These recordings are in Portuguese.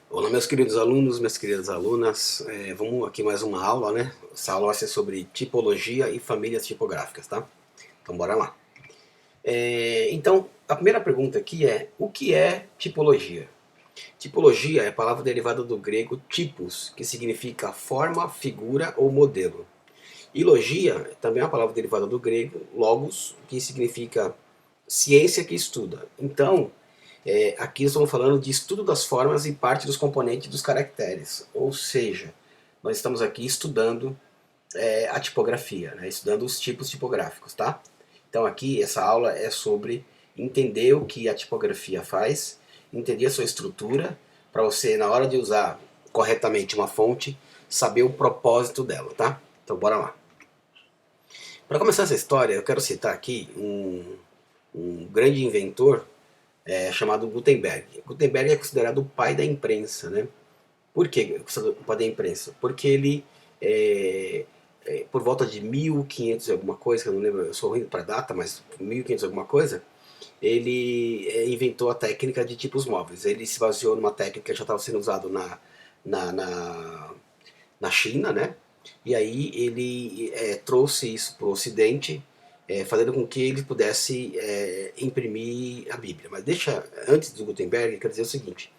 Olá, meus queridos alunos, minhas queridas alunas. Vamos aqui mais uma aula, né? Essa aula vai ser sobre tipologia e famílias tipográficas, tá? Então, bora lá. Então, a primeira pergunta aqui é: o que é tipologia? Tipologia é a palavra derivada do grego typos, que significa forma, figura ou modelo. E logia também é uma palavra derivada do grego logos, que significa ciência que estuda. Então, aqui estamos falando de estudo das formas e parte dos componentes dos caracteres. Ou seja, nós estamos aqui estudando a tipografia, né? Estudando os tipos tipográficos, tá? Então aqui essa aula é sobre entender o que a tipografia faz, entender a sua estrutura, para você, na hora de usar corretamente uma fonte, saber o propósito dela, tá? Então bora lá. Para começar essa história, eu quero citar aqui um grande inventor chamado Gutenberg. Gutenberg é considerado o pai da imprensa, né? Por que o pai da imprensa? Porque ele, por volta de 1500 e alguma coisa, que eu não lembro, eu sou ruim para data, mas 1500 e alguma coisa, ele inventou a técnica de tipos móveis. Ele se baseou numa técnica que já estava sendo usada na, na, na China, né? E aí ele trouxe isso para o Ocidente, fazendo com que ele pudesse imprimir a Bíblia. Mas antes do Gutenberg, quer dizer o seguinte,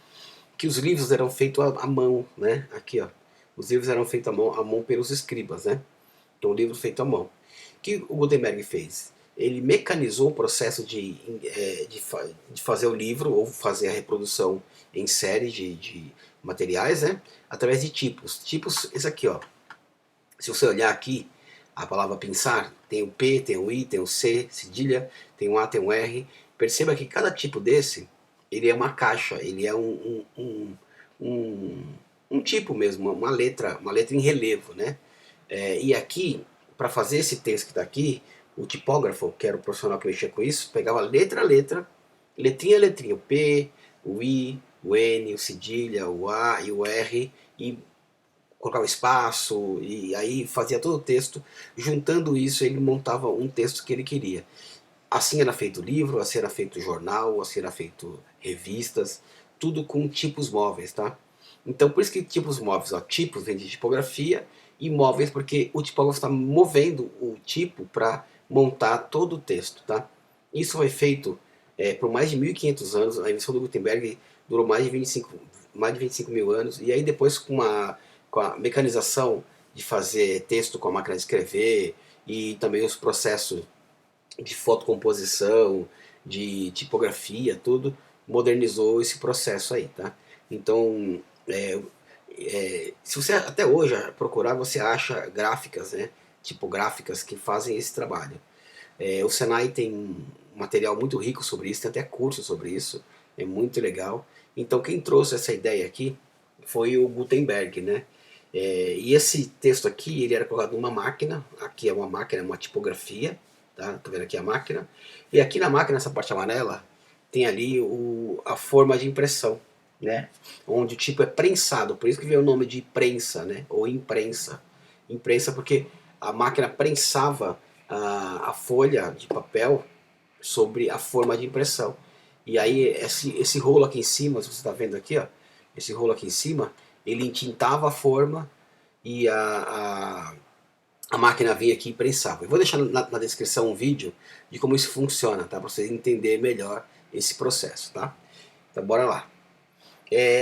que os livros eram feitos à mão, né? Aqui, ó. Os livros eram feitos à mão pelos escribas, né? Então, o livro feito à mão. O que o Gutenberg fez? Ele mecanizou o processo de fazer o livro ou fazer a reprodução em série de materiais, né? Através de tipos. Tipos, esse aqui, ó. Se você olhar aqui, a palavra pensar, tem o P, tem o I, tem o C, cedilha, tem um A, tem um R. Perceba que cada tipo desse, ele é uma caixa, ele é um, um tipo mesmo, uma letra em relevo, né? E aqui, para fazer esse texto que está aqui, o tipógrafo, que era o profissional que mexia com isso, pegava letra a letra, letrinha a letrinha, o P, o I, o N, o cedilha, o A e o R, e colocava espaço, e aí fazia todo o texto. Juntando isso, ele montava um texto que ele queria. Assim era feito livro, assim era feito jornal, assim era feito revistas, tudo com tipos móveis, tá? Então por isso que tipos móveis, ó, tipos vem de tipografia e móveis porque o tipógrafo está movendo o tipo para montar todo o texto, tá? Isso foi feito por mais de 1500 anos, a invenção do Gutenberg durou mais de 25 mil anos, e aí depois com a mecanização de fazer texto com a máquina de escrever e também os processos de fotocomposição, de tipografia, tudo, modernizou esse processo aí, tá? Então, se você até hoje procurar, você acha gráficas, né, tipográficas que fazem esse trabalho. O Senai tem um material muito rico sobre isso, tem até curso sobre isso, é muito legal. Então, quem trouxe essa ideia aqui foi o Gutenberg, né? E esse texto aqui, ele era colocado numa máquina, aqui é uma máquina, uma tipografia, tá? Tô vendo aqui a máquina. E aqui na máquina, nessa parte amarela, tem ali a forma de impressão, né? Onde o tipo é prensado, por isso que veio o nome de prensa, né? Ou imprensa. Imprensa porque a máquina prensava a folha de papel sobre a forma de impressão. E aí esse rolo aqui em cima, se você está vendo aqui, ó, esse rolo aqui em cima, ele entintava a forma e a máquina vinha aqui e prensava. Eu vou deixar na descrição um vídeo de como isso funciona, tá? Para você entender melhor esse processo, tá? Então bora lá.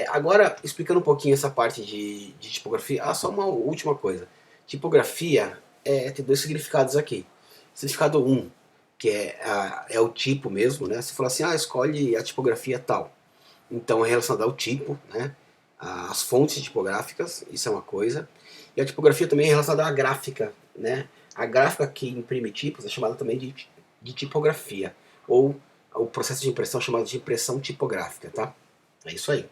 Agora, explicando um pouquinho essa parte de tipografia, só uma última coisa. Tipografia tem dois significados aqui. Significado um, que é o tipo mesmo, né? Você fala assim, escolhe a tipografia tal. Então é relacionado ao tipo, né? As fontes tipográficas, isso é uma coisa. E a tipografia também é relacionada à gráfica, né? A gráfica que imprime tipos é chamada também de tipografia. Ou o processo de impressão é chamado de impressão tipográfica, tá? É isso aí.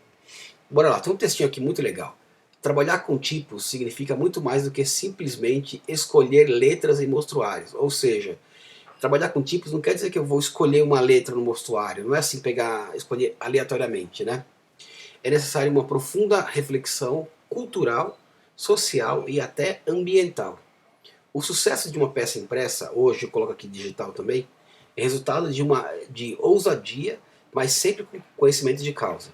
Bora lá, tem um textinho aqui muito legal. Trabalhar com tipos significa muito mais do que simplesmente escolher letras em mostruários. Ou seja, trabalhar com tipos não quer dizer que eu vou escolher uma letra no mostruário. Não é assim escolher aleatoriamente, né? É necessário uma profunda reflexão cultural, social e até ambiental. O sucesso de uma peça impressa, hoje eu coloco aqui digital também, é resultado de ousadia, mas sempre com conhecimento de causa.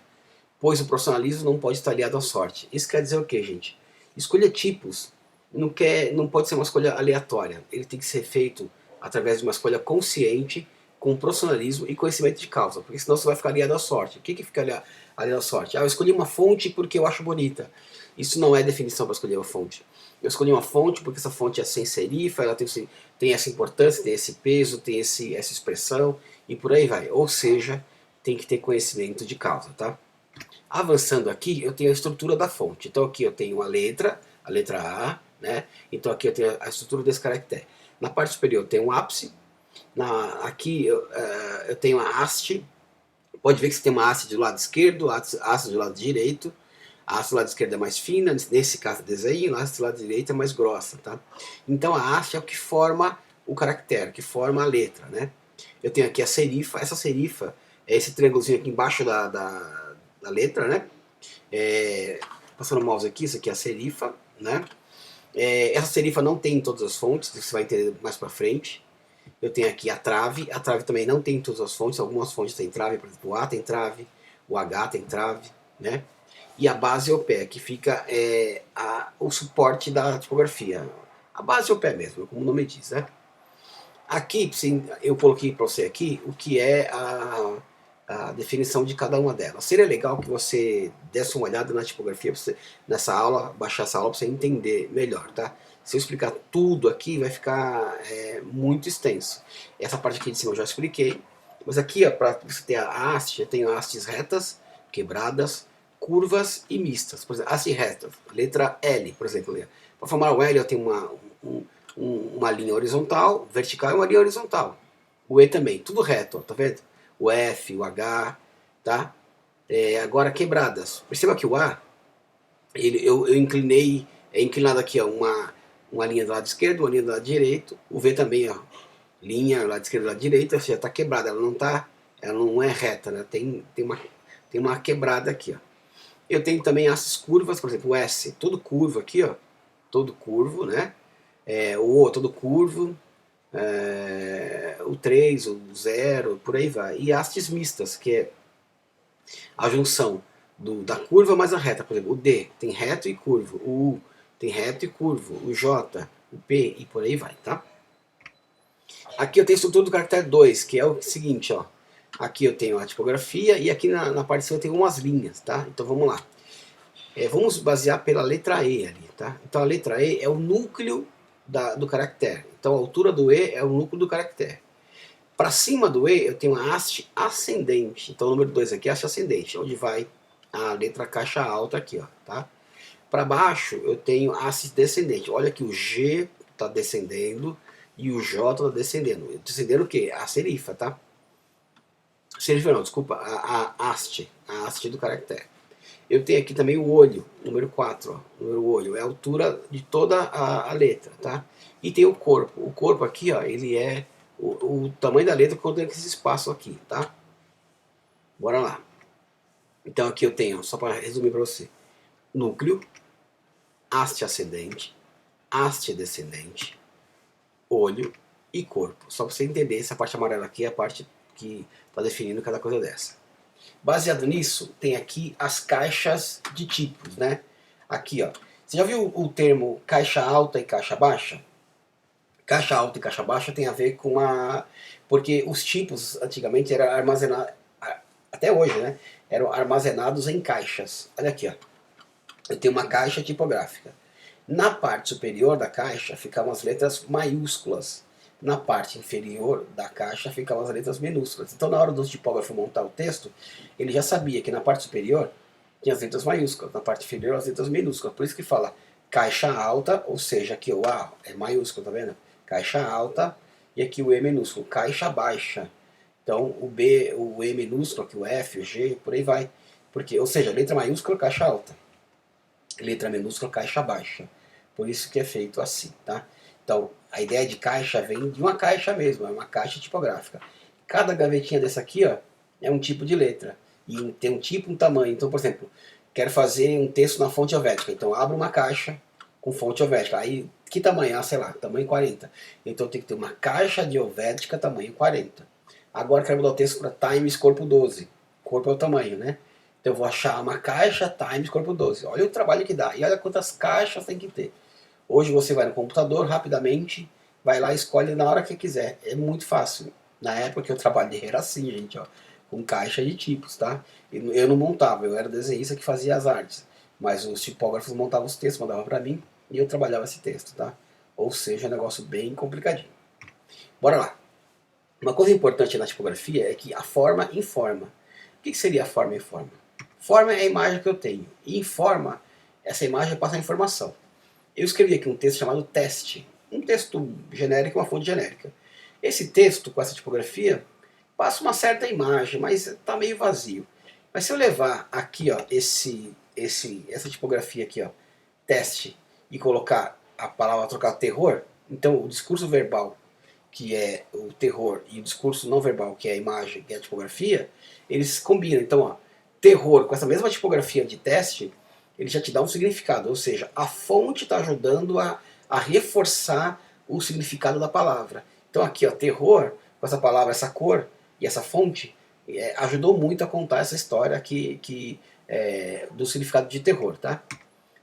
pois o profissionalismo não pode estar aliado à sorte. Isso quer dizer o quê, gente? Escolher tipos não pode ser uma escolha aleatória. Ele tem que ser feito através de uma escolha consciente, com profissionalismo e conhecimento de causa, porque senão você vai ficar aliado à sorte. O que fica aliado à sorte? Ah, eu escolhi uma fonte porque eu acho bonita. Isso não é definição para escolher uma fonte. Eu escolhi uma fonte porque essa fonte é sem serifa, ela tem essa importância, tem esse peso, tem essa expressão e por aí vai. Ou seja, tem que ter conhecimento de causa, tá? Avançando aqui, eu tenho a estrutura da fonte. Então aqui eu tenho a letra A, né? Então aqui eu tenho a estrutura desse caractere. Na parte superior eu tenho um ápice, aqui eu tenho a haste. Pode ver que você tem uma haste do lado esquerdo, haste do lado direito. A haste do lado esquerdo é mais fina, nesse caso desenho, a haste do lado direito é mais grossa, tá? Então a haste é o que forma o caractere, que forma a letra, né? Eu tenho aqui a serifa, essa serifa é esse triângulozinho aqui embaixo da letra, né? Passando o mouse aqui, isso aqui é a serifa, né? Essa serifa não tem em todas as fontes, você vai entender mais pra frente. Eu tenho aqui a trave também não tem em todas as fontes, algumas fontes tem trave, por exemplo, o A tem trave, o H tem trave, né? E a base é o pé, que fica o suporte da tipografia. A base é o pé mesmo, como o nome diz, né? Aqui, eu coloquei para você aqui o que é a definição de cada uma delas. Seria legal que você desse uma olhada na tipografia nessa aula, baixar essa aula para você entender melhor, tá? Se eu explicar tudo aqui, vai ficar muito extenso. Essa parte aqui de cima eu já expliquei. Mas aqui, para você ter a haste, eu tenho hastes retas, quebradas, curvas e mistas. Por exemplo, haste reta, letra L, por exemplo. Para formar o L, eu tenho uma linha horizontal, vertical e uma linha horizontal. O E também, tudo reto, ó, tá vendo? O F, o H, tá? Agora quebradas. Perceba que o A, eu inclinei, é inclinado aqui, ó, uma linha do lado esquerdo, uma linha do lado direito. O V também, ó, linha do lado esquerdo e do lado direito, ou seja, tá quebrada, ela não é reta, né? Tem uma quebrada aqui, ó. Eu tenho também as curvas, por exemplo, o S, todo curvo aqui, ó, todo curvo, né? O O todo curvo, o 3, o 0, por aí vai. E hastes mistas, que é a junção da curva mais a reta. Por exemplo, o D tem reto e curvo, o U tem reto e curvo, o J, o P e por aí vai, tá? Aqui eu tenho a estrutura do caractere 2, que é o seguinte, ó. Aqui eu tenho a tipografia e aqui na parte de cima eu tenho umas linhas, tá? Então vamos lá. Vamos basear pela letra E ali, tá? Então a letra E é o núcleo do caractere. Então a altura do E é o núcleo do caractere. Para cima do E eu tenho a haste ascendente. Então o número 2 aqui é a haste ascendente, onde vai a letra caixa alta aqui, ó, tá? Para baixo eu tenho a haste descendente. Olha que o G está descendendo e o J está descendendo. Descendendo o quê? A serifa, tá? Serifa não, desculpa, a haste do caractere. Eu tenho aqui também o olho, número 4, ó, número olho, é a altura de toda a letra, tá? E tem o corpo. O corpo aqui, ó, ele é o tamanho da letra contendo esse espaço aqui, tá? Bora lá. Então aqui eu tenho, só para resumir para você, núcleo, haste ascendente, haste descendente, olho e corpo. Só para você entender, essa parte amarela aqui é a parte que está definindo cada coisa dessa. Baseado nisso, tem aqui as caixas de tipos, né? Aqui, ó. Você já viu o termo caixa alta e caixa baixa? Caixa alta e caixa baixa tem a ver com porque os tipos antigamente eram armazenados, até hoje, né? Eram armazenados em caixas. Olha aqui, ó. Eu tenho uma caixa tipográfica. Na parte superior da caixa ficavam as letras maiúsculas. Na parte inferior da caixa ficavam as letras minúsculas. Então, na hora do tipógrafo montar o texto, ele já sabia que na parte superior tinha as letras maiúsculas, na parte inferior as letras minúsculas. Por isso que fala caixa alta, ou seja, aqui o A é maiúsculo, tá vendo? Caixa alta e aqui o E minúsculo, caixa baixa. Então, o B, o E minúsculo, aqui o F, o G, por aí vai. Porque, ou seja, letra maiúscula, caixa alta. Letra minúscula, caixa baixa. Por isso que é feito assim, tá? Então, a ideia de caixa vem de uma caixa mesmo, é uma caixa tipográfica. Cada gavetinha dessa aqui, ó, é um tipo de letra. E tem um tipo, um tamanho. Então, por exemplo, quero fazer um texto na fonte helvética. Então, abro uma caixa com fonte helvética. Aí, que tamanho? Ah, sei lá, tamanho 40. Então, tem que ter uma caixa de helvética tamanho 40. Agora, quero mudar o texto para Times corpo 12. Corpo é o tamanho, né? Então eu vou achar uma caixa times corpo 12. Olha o trabalho que dá. E olha quantas caixas tem que ter. Hoje você vai no computador rapidamente, vai lá e escolhe na hora que quiser. É muito fácil. Na época que eu trabalhei era assim, gente, ó, com caixa de tipos, tá? Eu não montava, eu era desenhista que fazia as artes. Mas os tipógrafos montavam os textos, mandavam para mim e eu trabalhava esse texto, tá? Ou seja, é um negócio bem complicadinho. Bora lá. Uma coisa importante na tipografia é que a forma informa. O que seria a forma informa? Forma é a imagem que eu tenho. E informa, essa imagem passa a informação. Eu escrevi aqui um texto chamado teste. Um texto genérico, uma fonte genérica. Esse texto, com essa tipografia, passa uma certa imagem, mas está meio vazio. Mas se eu levar aqui, ó, essa tipografia aqui, ó, teste, e colocar a palavra, trocar terror, então o discurso verbal, que é o terror, e o discurso não verbal, que é a imagem, que é a tipografia, eles combinam. Então, ó, terror com essa mesma tipografia de teste, ele já te dá um significado, ou seja, a fonte está ajudando a reforçar o significado da palavra. Então aqui, ó, terror, com essa palavra, essa cor e essa fonte, ajudou muito a contar essa história aqui do significado de terror, tá?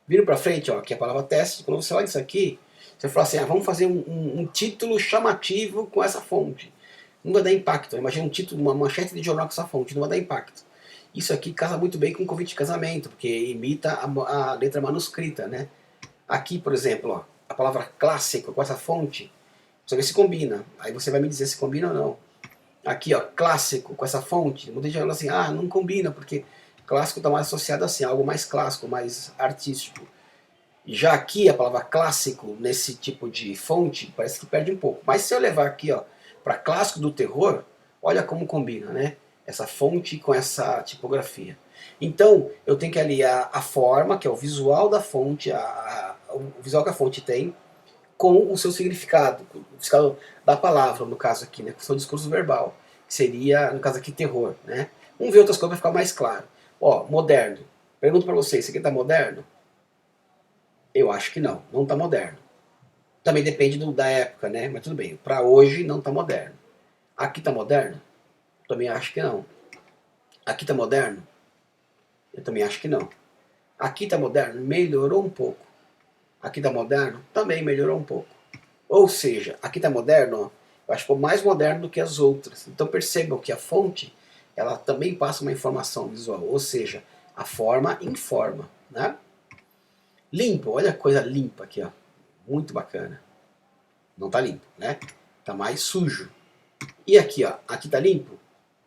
Vindo para frente, ó, aqui é a palavra teste, quando você olha isso aqui, você fala assim, vamos fazer um título chamativo com essa fonte. Não vai dar impacto. Imagina um título, uma manchete de jornal com essa fonte, não vai dar impacto. Isso aqui casa muito bem com o convite de casamento, porque imita a letra manuscrita, né? Aqui, por exemplo, ó, a palavra clássico com essa fonte, você vê se combina. Aí você vai me dizer se combina ou não. Aqui, ó, clássico com essa fonte, muita gente fala assim, não combina, porque clássico está mais associado assim, a algo mais clássico, mais artístico. Já aqui, a palavra clássico, nesse tipo de fonte, parece que perde um pouco. Mas se eu levar aqui, ó, para clássico do terror, olha como combina, né? Essa fonte com essa tipografia. Então, eu tenho que aliar a forma, que é o visual da fonte, o visual que a fonte tem, com o seu significado, o significado da palavra, no caso aqui, né? Com o seu discurso verbal, que seria, no caso aqui, terror, né? Vamos ver outras coisas para ficar mais claro. Ó, moderno. Pergunto para vocês, isso aqui tá moderno? Eu acho que não, não está moderno. Também depende da época, né? Mas tudo bem, para hoje não está moderno. Aqui está moderno? Também acho que não. Aqui está moderno? Eu também acho que não. Aqui está moderno? Melhorou um pouco. Aqui está moderno? Também melhorou um pouco. Ou seja, aqui está moderno, ó, eu acho que é mais moderno do que as outras. Então percebam que a fonte, ela também passa uma informação visual, ou seja, a forma informa, né? Limpo, olha a coisa limpa aqui, ó. Muito bacana. Não está limpo, né? Está mais sujo. E aqui, ó, aqui está limpo?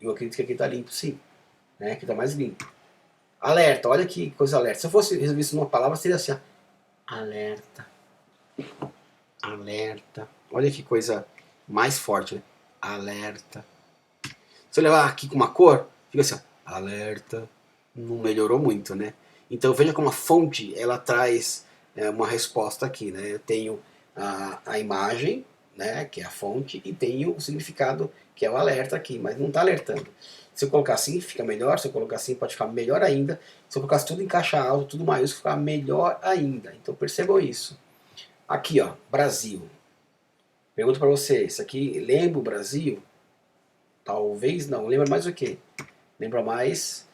Eu acredito que aqui está limpo, sim. Né? Aqui está mais limpo. Alerta, olha que coisa alerta. Se eu fosse resolver isso numa palavra, seria assim, ó. Alerta. Alerta. Olha que coisa mais forte, né? Alerta. Se eu levar aqui com uma cor, fica assim, ó. Alerta. Não melhorou muito, né? Então veja como a fonte, ela traz uma resposta aqui, né? Eu tenho a imagem, né, que é a fonte, e tenho o significado, que é o alerta aqui, mas não está alertando. Se eu colocar assim, fica melhor. Se eu colocar assim, pode ficar melhor ainda. Se eu colocar tudo em caixa alta, tudo maiúsculo, fica melhor ainda. Então percebam isso. Aqui, ó, Brasil. Pergunto para você, isso aqui lembra o Brasil? Talvez não. Lembra mais o quê? Lembra mais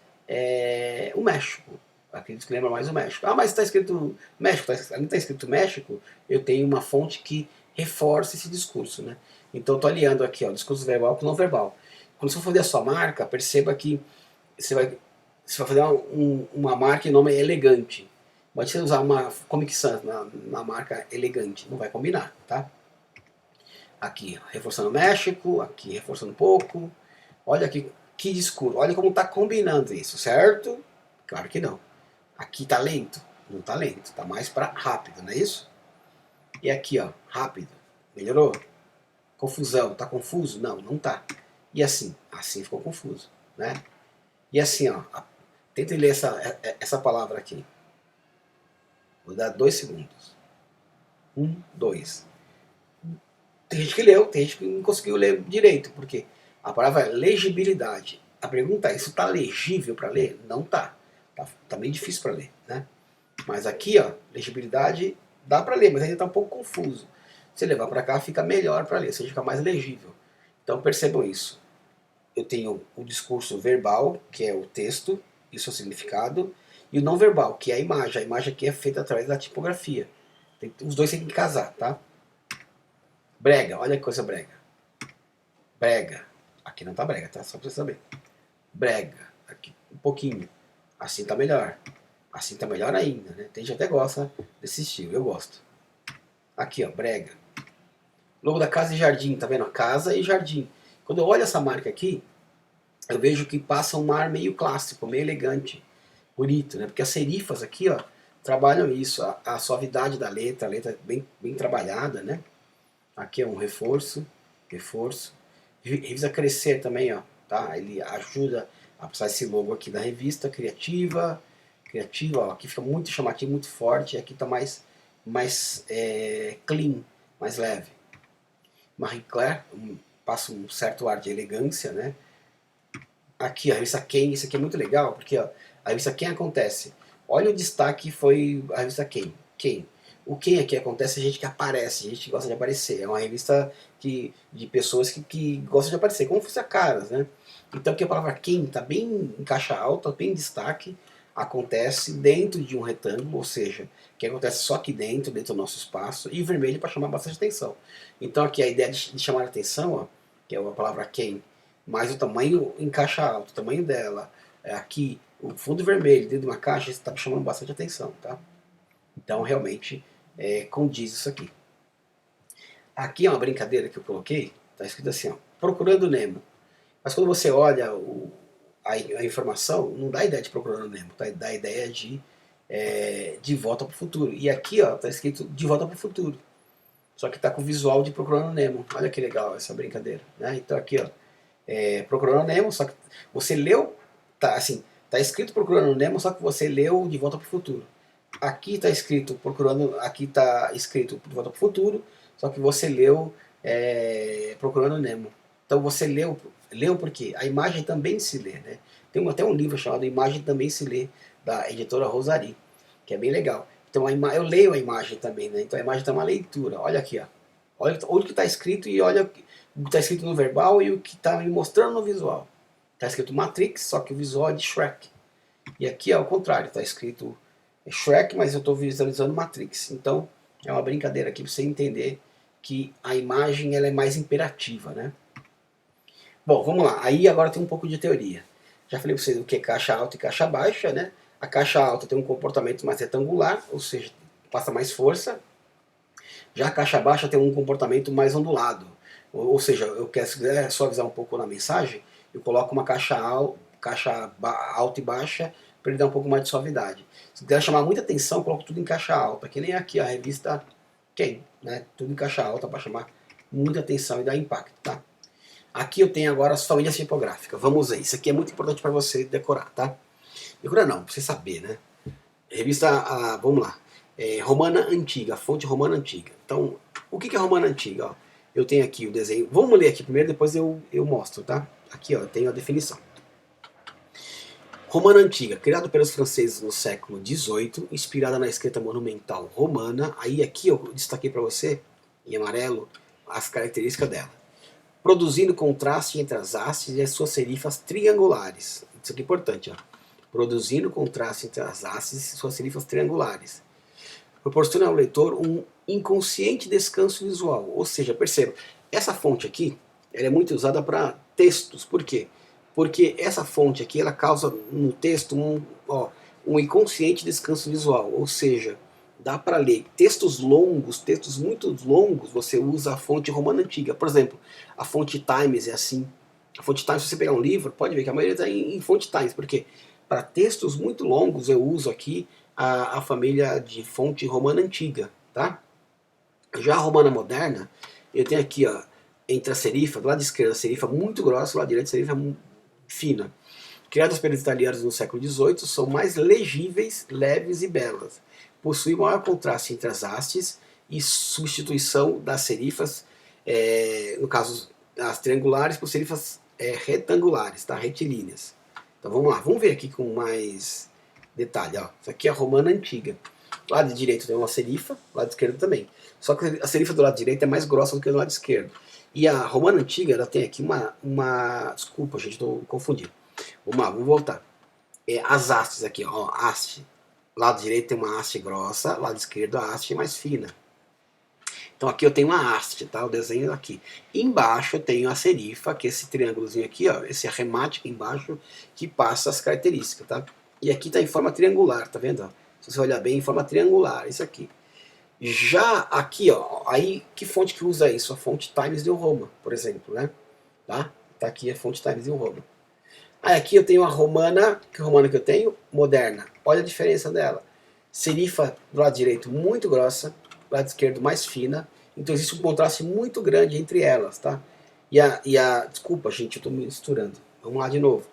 o México. Acredito que lembra mais o México. Mas está escrito México, ali está escrito México, eu tenho uma fonte que reforça esse discurso, né? Então estou aliando aqui, ó, discurso verbal com não verbal. Quando você for fazer a sua marca, perceba que você vai fazer uma marca em nome elegante. Pode você usar uma Comic Sans na marca elegante, não vai combinar, tá? Aqui, reforçando México, aqui reforçando um pouco. Olha aqui que discurso, olha como está combinando isso, certo? Claro que não. Aqui tá lento? Não tá lento, tá mais para rápido, não é isso? E aqui, ó, rápido. Melhorou? Confusão, tá confuso? Não, não tá. E assim? Assim ficou confuso, né? E assim, ó, tenta ler essa palavra aqui. Vou dar 2 segundos. 1, 2. Tem gente que leu, tem gente que não conseguiu ler direito, porque a palavra é legibilidade. A pergunta é, isso tá legível para ler? Não tá. Tá meio difícil para ler, né? Mas aqui, ó, legibilidade dá para ler, mas ainda está um pouco confuso. Se levar para cá, fica melhor para ler, ou seja, fica mais legível. Então percebam isso. Eu tenho o discurso verbal, que é o texto, e o seu significado, e o não verbal, que é a imagem. A imagem aqui é feita através da tipografia. Os dois têm que casar, tá? Brega, olha que coisa brega. Brega. Aqui não tá brega, tá? Só pra você saber. Brega. Aqui um pouquinho. Assim tá melhor. Assim tá melhor ainda, né? Tem gente que até gosta desse estilo, eu gosto. Aqui, ó, brega. Logo da Casa e Jardim, tá vendo? Casa e Jardim. Quando eu olho essa marca aqui, eu vejo que passa um ar meio clássico, meio elegante, bonito, né? Porque as serifas aqui, ó, trabalham isso, a suavidade da letra, a letra é bem trabalhada, né? Aqui é um reforço, reforço. Revista Crescer também, ó, tá? Ele ajuda a passar esse logo aqui da revista, criativa, criativa, ó, aqui fica muito chamativo, muito forte, aqui tá mais clean, mais leve. Marie Claire passa um certo ar de elegância, né? Aqui a revista Quem, isso aqui é muito legal, porque ó, a revista Quem acontece. Olha o destaque que foi a revista Quem. Quem? O Quem aqui acontece é gente que aparece, gente que gosta de aparecer. É uma revista de pessoas que gostam de aparecer, como se fosse a Caras, né? Então aqui a palavra Quem está bem em caixa alta, bem em destaque, acontece dentro de um retângulo, ou seja, que acontece só aqui dentro do nosso espaço, e vermelho para chamar bastante atenção. Então aqui a ideia de chamar a atenção, ó, que é a palavra Quem, mas o tamanho em caixa alta, o tamanho dela, aqui, o fundo vermelho dentro de uma caixa, está me chamando bastante atenção, tá? Então realmente condiz isso aqui. Aqui é uma brincadeira que eu coloquei, está escrito assim, ó, Procurando Nemo. Mas quando você olha a informação, não dá ideia de Procurando Nemo, tá? Dá ideia de Volta para o Futuro. E aqui está escrito De Volta para o Futuro. Só que está com o visual de Procurando Nemo. Olha que legal essa brincadeira, né? Então aqui, ó, Procurando Nemo, só que você leu, tá assim, tá escrito Procurando Nemo, só que você leu De Volta para o Futuro. Aqui está escrito De Volta para o Futuro, só que você leu Procurando Nemo. Então você leu porque a imagem também se lê, né? Tem até um livro chamado Imagem Também Se Lê, da editora Rosari, que é bem legal. Então eu leio a imagem também, né? Então a imagem está uma leitura. Olha aqui, ó. Olha o que está escrito e olha o que está escrito no verbal e o que está me mostrando no visual. Está escrito Matrix, só que o visual é de Shrek. E aqui é o contrário, está escrito Shrek, mas eu estou visualizando Matrix. Então é uma brincadeira aqui para você entender que a imagem ela é mais imperativa, né? Bom, vamos lá. Aí agora tem um pouco de teoria. Já falei para vocês o que é caixa alta e caixa baixa, né? A caixa alta tem um comportamento mais retangular, ou seja, passa mais força. Já a caixa baixa tem um comportamento mais ondulado. Ou seja, eu quero suavizar um pouco na mensagem, eu coloco uma caixa alta e baixa para ele dar um pouco mais de suavidade. Se quiser chamar muita atenção, eu coloco tudo em caixa alta, que nem aqui a revista Quem, né? Tudo em caixa alta para chamar muita atenção e dar impacto, tá? Aqui eu tenho agora as famílias tipográficas. Vamos ver. Isso aqui é muito importante para você decorar, tá? Decorar não, para você saber, né? Revista, vamos lá. Romana Antiga, fonte Romana Antiga. Então, o que é Romana Antiga? Ó, eu tenho aqui o desenho. Vamos ler aqui primeiro, depois eu mostro, tá? Aqui, ó, eu tenho a definição. Romana Antiga, criado pelos franceses no século XVIII, inspirada na escrita monumental romana. Aí aqui eu destaquei para você, em amarelo, as características dela. Produzindo contraste entre as hastes e as suas serifas triangulares. Isso aqui é importante, ó. Produzindo contraste entre as hastes e suas serifas triangulares. Proporciona ao leitor um inconsciente descanso visual. Ou seja, perceba, essa fonte aqui ela é muito usada para textos. Por quê? Porque essa fonte aqui ela causa no texto um inconsciente descanso visual. Ou seja, dá para ler textos longos, textos muito longos, você usa a fonte romana antiga. Por exemplo, a fonte Times é assim. A fonte Times, se você pegar um livro, pode ver que a maioria está em fonte Times. Por quê? Para textos muito longos eu uso aqui a família de fonte romana antiga, tá? Já a romana moderna, eu tenho aqui, ó, entre a serifa, do lado esquerdo a serifa muito grossa, do lado direito a serifa fina. Criadas pelos italianos no século XVIII, são mais legíveis, leves e belas. Possui maior contraste entre as hastes e substituição das serifas, no caso as triangulares, por serifas retangulares, tá? Retilíneas. Então vamos lá, vamos ver aqui com mais detalhe. Ó. Isso aqui é a romana antiga. Do lado direito tem uma serifa, do lado esquerdo também. Só que a serifa do lado direito é mais grossa do que do lado esquerdo. E a romana antiga ela tem aqui uma desculpa, gente, estou confundindo. Vamos lá, vamos voltar. as hastes aqui, ó, haste. Lado direito tem uma haste grossa, lado esquerdo a haste mais fina. Então aqui eu tenho uma haste, tá? O desenho aqui. Embaixo eu tenho a serifa, que é esse triângulozinho aqui, ó, esse arremate aqui embaixo, que passa as características, tá? E aqui tá em forma triangular, tá vendo? Se você olhar bem, em forma triangular, isso aqui. Já aqui, ó, aí que fonte que usa isso? A fonte Times New Roman, por exemplo, né? Tá aqui a fonte Times New Roman. Aí aqui eu tenho a romana, que romana que eu tenho, moderna. Olha a diferença dela. Serifa do lado direito muito grossa, do lado esquerdo mais fina. Então existe um contraste muito grande entre elas, tá? Desculpa, gente, eu estou misturando. Vamos lá de novo.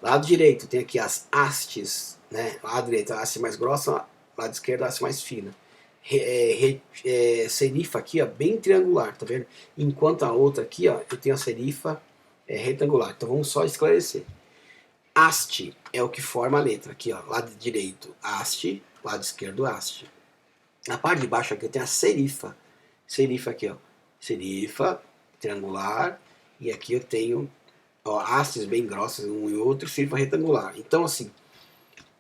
Lado direito tem aqui as hastes, né? Lado direito a haste mais grossa, lado esquerdo a haste mais fina. Serifa aqui, ó, bem triangular, tá vendo? Enquanto a outra aqui, ó, eu tenho a serifa retangular. Então vamos só esclarecer. Haste é o que forma a letra. Aqui, ó, lado direito, haste, lado esquerdo, haste. Na parte de baixo aqui eu tenho a serifa. Serifa aqui, ó. Serifa, triangular. E aqui eu tenho, ó, hastes bem grossas, um e outro, serifa retangular. Então, assim,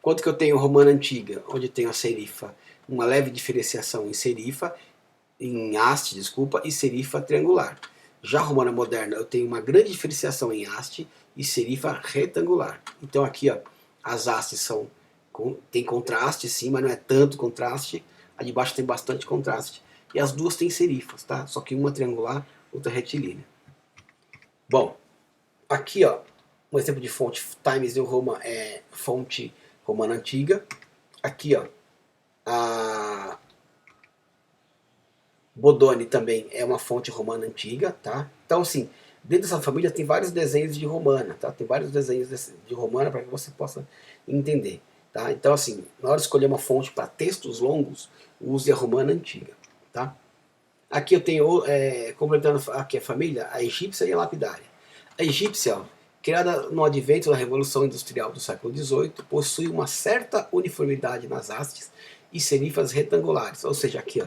quanto que eu tenho romana antiga, onde eu tenho a serifa, uma leve diferenciação em serifa, em haste, desculpa, e serifa triangular. Já a romana moderna eu tenho uma grande diferenciação em haste e serifa retangular. Então aqui, ó, as hastes tem contraste sim, mas não é tanto contraste. A de baixo tem bastante contraste. E as duas têm serifas, tá? Só que uma triangular, outra retilínea. Bom, aqui, ó, um exemplo de fonte Times New Roman é fonte romana antiga. Aqui, ó, a Bodoni também é uma fonte romana antiga, tá? Então, assim, dentro dessa família tem vários desenhos de romana, tá? Tem vários desenhos de romana para que você possa entender, tá? Então, assim, na hora de escolher uma fonte para textos longos, use a romana antiga, tá? Aqui eu tenho, completando aqui a família, a egípcia e a lapidária. A egípcia, ó, criada no advento da Revolução Industrial do século XVIII, possui uma certa uniformidade nas hastes e serifas retangulares, ou seja, aqui, ó,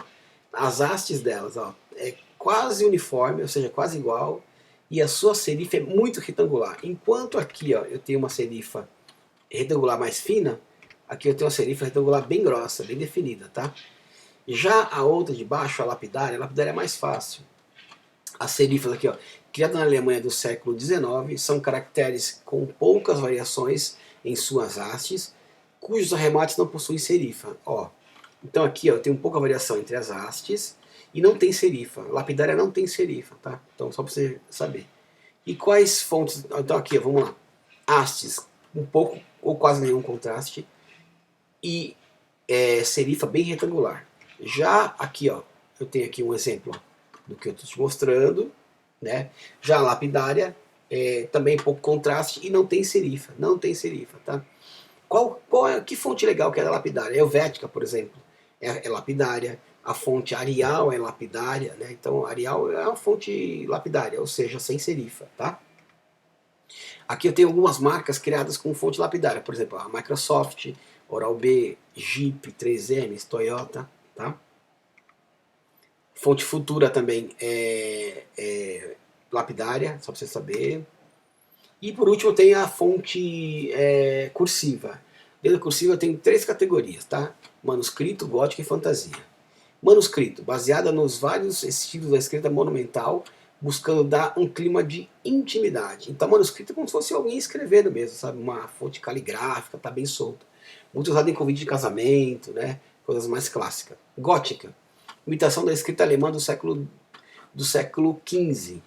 as hastes delas, ó, é quase uniforme, ou seja, quase igual, e a sua serifa é muito retangular. Enquanto aqui, ó, eu tenho uma serifa retangular mais fina, aqui eu tenho uma serifa retangular bem grossa, bem definida, tá? Já a outra de baixo, a lapidária é mais fácil. As serifas aqui, ó, criadas na Alemanha do século XIX, são caracteres com poucas variações em suas hastes, cujos arremates não possuem serifa. Ó, então aqui, ó, tem um pouca variação entre as hastes e não tem serifa. Lapidária não tem serifa, tá? Então só para você saber. E quais fontes? Então aqui, ó, vamos lá. Hastes, um pouco ou quase nenhum contraste e serifa bem retangular. Já aqui, ó, eu tenho aqui um exemplo do que eu estou te mostrando, né? Já a lapidária também pouco contraste e não tem serifa, tá? Que fonte legal que é a lapidária? A Helvética, por exemplo, é lapidária. A fonte Arial é lapidária, né? Então Arial é uma fonte lapidária, ou seja, sem serifa, tá? Aqui eu tenho algumas marcas criadas com fonte lapidária, por exemplo, a Microsoft, Oral-B, Jeep, 3M, Toyota, tá? Fonte futura também é lapidária, só para você saber. E por último tem a fonte cursiva. Dentro da cursiva eu tenho três categorias, tá? Manuscrito, gótico e fantasia. Manuscrito, baseada nos vários estilos da escrita monumental, buscando dar um clima de intimidade. Então, manuscrito é como se fosse alguém escrevendo mesmo, sabe? Uma fonte caligráfica, tá bem solta. Muito usado em convite de casamento, né? Coisas mais clássicas. Gótica, imitação da escrita alemã do século XV.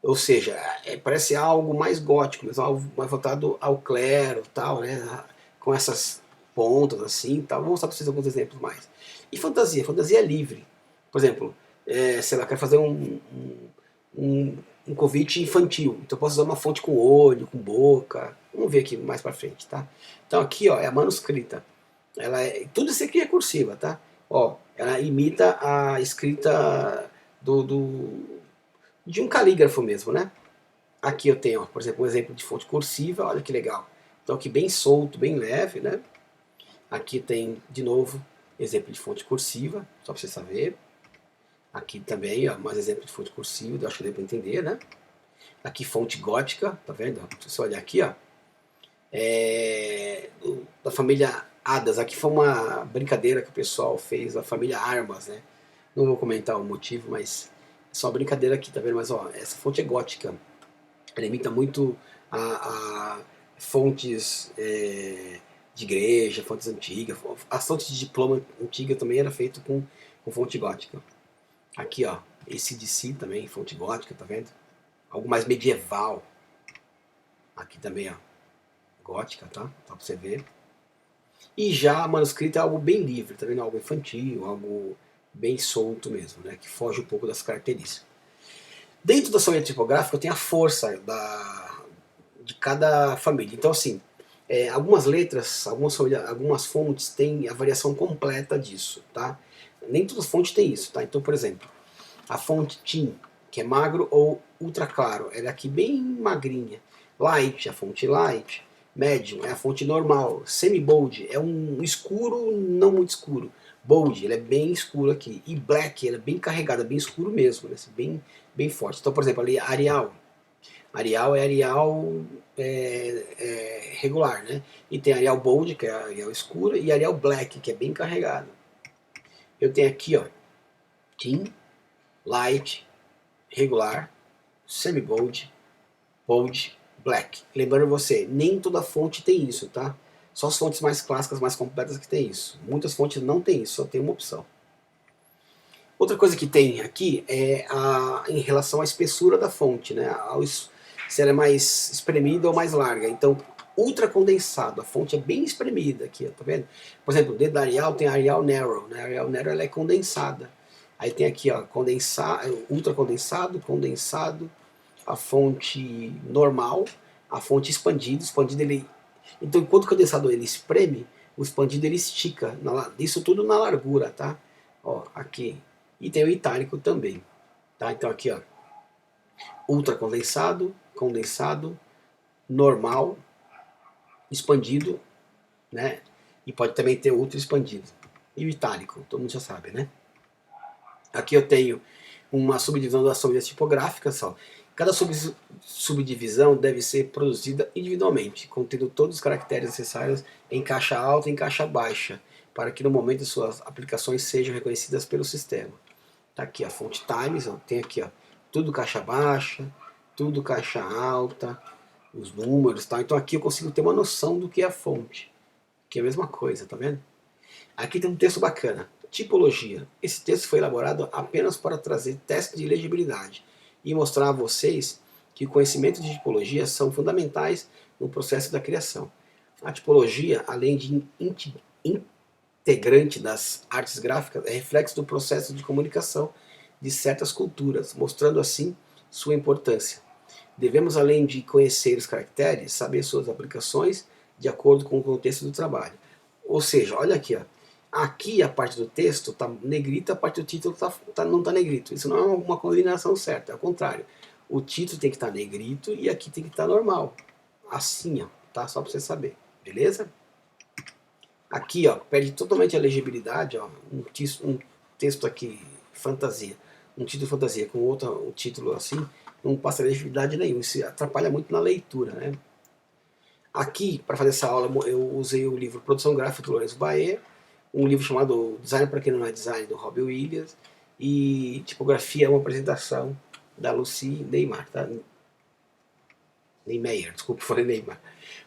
Ou seja, parece algo mais gótico, mas algo mais voltado ao clero, tal, né? Com essas pontas assim, tal. Vou mostrar para vocês alguns exemplos mais. E fantasia, fantasia livre. Por exemplo, sei lá, quero fazer um convite infantil. Então eu posso usar uma fonte com olho, com boca. Vamos ver aqui mais para frente, tá? Então aqui, ó, é a manuscrita. Tudo isso aqui é cursiva, tá? Ó, ela imita a escrita de um calígrafo mesmo, né? Aqui eu tenho, ó, por exemplo, um exemplo de fonte cursiva, olha que legal. Então aqui bem solto, bem leve, né? Aqui tem, de novo, exemplo de fonte cursiva, só para você saber. Aqui também, ó, mais exemplo de fonte cursiva, acho que deu para entender, né? Aqui fonte gótica, tá vendo? Se você olhar aqui, ó, Da família Adas. Aqui foi uma brincadeira que o pessoal fez, a família Armas, né? Não vou comentar o motivo, mas é só brincadeira aqui, tá vendo? Mas ó, essa fonte é gótica. Ela imita muito a fontes de igreja, fontes antigas. As fontes de diploma antiga também era feito com fonte gótica. Aqui, ó, esse DC também, fonte gótica, tá vendo? Algo mais medieval. Aqui também, ó, gótica, tá? Só pra você ver. E já a manuscrita é algo bem livre, tá vendo? Algo infantil, algo bem solto mesmo, né? Que foge um pouco das características. Dentro da família tipográfica tem a força de cada família. Então, assim, algumas letras, algumas fontes têm a variação completa disso, tá? Nem todas as fontes têm isso, tá? Então, por exemplo, a fonte TIM, que é magro ou ultra claro, ela é aqui bem magrinha. Light, a fonte light. Medium é a fonte normal. Semi-bold é um escuro, não muito escuro. Bold, ele é bem escuro aqui. E black, ele é bem carregado, é bem escuro mesmo, né? Bem forte. Então, por exemplo, ali Arial. Arial é Arial regular, né? E tem Arial Bold, que é Arial escura, e Arial Black, que é bem carregado. Eu tenho aqui, ó, Thin, Light, regular, semi-bold, bold, black. Lembrando você, nem toda fonte tem isso, tá? Só as fontes mais clássicas, mais completas que tem isso. Muitas fontes não tem isso, só tem uma opção. Outra coisa que tem aqui é em relação à espessura da fonte, né? Se ela é mais espremida ou mais larga. Então, ultra condensado, a fonte é bem espremida aqui, ó, tá vendo? Por exemplo, dentro da Arial tem a Arial Narrow, né? A Arial Narrow ela é condensada. Aí tem aqui, ó, ultra condensado, condensado, a fonte normal, a fonte expandida. Expandido ele. Então, enquanto o condensador ele espreme, o expandido ele estica. Isso tudo na largura, tá? Ó, aqui. E tem o itálico também, tá? Então aqui, ó, ultra condensado, condensado, normal, expandido, né? E pode também ter ultra expandido. E o itálico, todo mundo já sabe, né? Aqui eu tenho uma subdivisão das famílias tipográficas, ó. Cada subdivisão deve ser produzida individualmente, contendo todos os caracteres necessários em caixa alta e em caixa baixa, para que no momento suas aplicações sejam reconhecidas pelo sistema. Tá aqui a fonte Times, ó, tem aqui, ó, tudo caixa baixa, tudo caixa alta, os números, tá? Então aqui eu consigo ter uma noção do que é a fonte, que é a mesma coisa, tá vendo? Aqui tem um texto bacana, tipologia. Esse texto foi elaborado apenas para trazer teste de legibilidade e mostrar a vocês que o conhecimento de tipologia são fundamentais no processo da criação. A tipologia, além de integrante das artes gráficas, é reflexo do processo de comunicação de certas culturas, mostrando assim sua importância. Devemos, além de conhecer os caracteres, saber suas aplicações de acordo com o contexto do trabalho. Ou seja, olha aqui, ó. Aqui a parte do texto está negrita, a parte do título não está negrito. Isso não é uma combinação certa, é o contrário. O título tem que estar negrito e aqui tem que estar normal. Assim, ó, tá? Só para você saber, beleza? Aqui, ó, perde totalmente a legibilidade, ó, um texto aqui, fantasia, um título fantasia com um título assim, não passa legibilidade nenhuma, isso atrapalha muito na leitura, né? Aqui, para fazer essa aula, eu usei o livro Produção Gráfica do Lourenço Baer, um livro chamado Design para quem não é Design, do Robbie Williams, e Tipografia é uma apresentação da Lucy Neymar, tá? Neymar, desculpa, falei Neymar.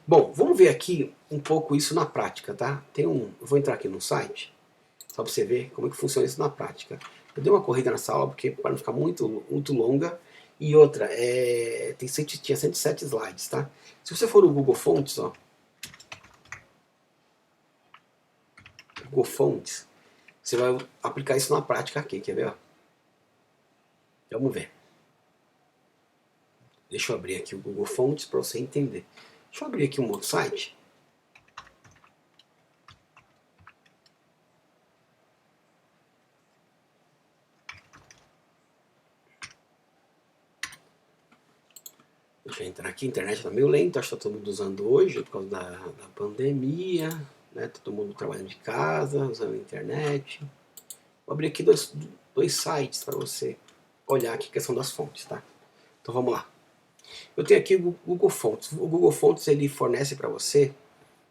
Bom, vamos ver aqui um pouco isso na prática, tá? Eu vou entrar aqui no site, só para você ver como é que funciona isso na prática. Eu dei uma corrida nessa aula porque para não ficar muito longa. E outra, tinha 107 slides, tá? Se você for no Google Fontes, ó, Google Fontes, você vai aplicar isso na prática aqui, quer ver? Ó? Vamos ver. Deixa eu abrir aqui o Google Fontes para você entender. Deixa eu abrir aqui um outro site. Deixa eu entrar aqui, a internet está meio lenta, acho que está todo mundo usando hoje por causa da pandemia, né? Todo mundo trabalhando de casa, usando a internet. Vou abrir aqui dois sites para você olhar aqui a questão das fontes, tá? Então vamos lá. Eu tenho aqui o Google Fonts. O Google Fonts ele fornece para você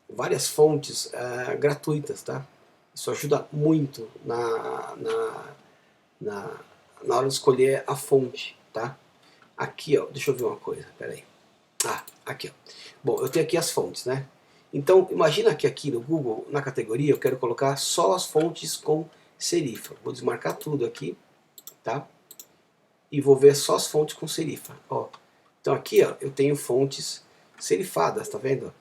várias fontes gratuitas, tá? Isso ajuda muito na, na hora de escolher a fonte, tá? Aqui, ó, deixa eu ver uma coisa, peraí. Ah, aqui, ó. Bom, eu tenho aqui as fontes, né? Então, imagina que aqui no Google, na categoria, eu quero colocar só as fontes com serifa. Vou desmarcar tudo aqui, tá? E vou ver só as fontes com serifa, ó. Então aqui, ó, eu tenho fontes serifadas, tá vendo?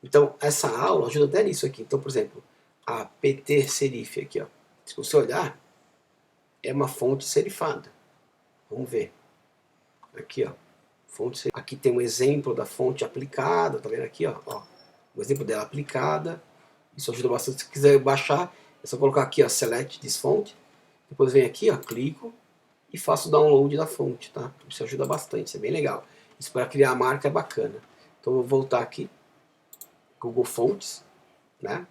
Então, essa aula ajuda até nisso aqui. Então, por exemplo, a PT serif aqui, ó. Se você olhar, é uma fonte serifada. Vamos ver. Aqui, ó. Fonte, aqui tem um exemplo da fonte aplicada, tá vendo aqui, ó? O exemplo dela aplicada. Isso ajuda bastante. Se quiser baixar, é só colocar aqui, ó, select this font. Depois vem aqui, ó, clico e faço o download da fonte, tá? Isso ajuda bastante, isso é bem legal. Isso para criar a marca é bacana. Então eu vou voltar aqui, Google Fontes, né?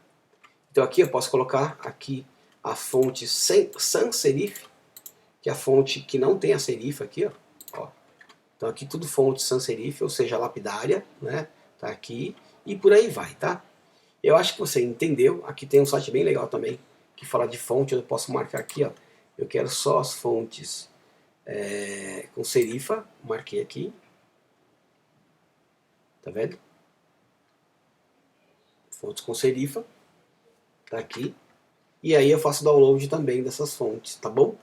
Então aqui eu posso colocar aqui a fonte sans serif, que é a fonte que não tem a serifa aqui, ó. Então aqui tudo fonte sans serif, ou seja, lapidária, né? Tá aqui e por aí vai, tá? Eu acho que você entendeu. Aqui tem um site bem legal também que fala de fonte. Eu posso marcar aqui, ó. Eu quero só as fontes com serifa, marquei aqui, tá vendo? Fontes com serifa, tá aqui. E aí eu faço download também dessas fontes, tá bom?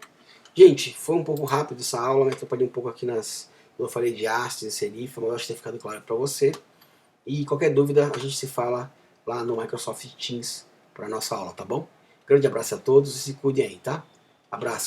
Gente, foi um pouco rápido essa aula, me atrapalhei um pouco aqui eu falei de hastes e serifa, mas eu acho que tem ficado claro para você. E qualquer dúvida a gente se fala lá no Microsoft Teams para nossa aula, tá bom? Grande abraço a todos e se cuidem aí, tá? Abraço.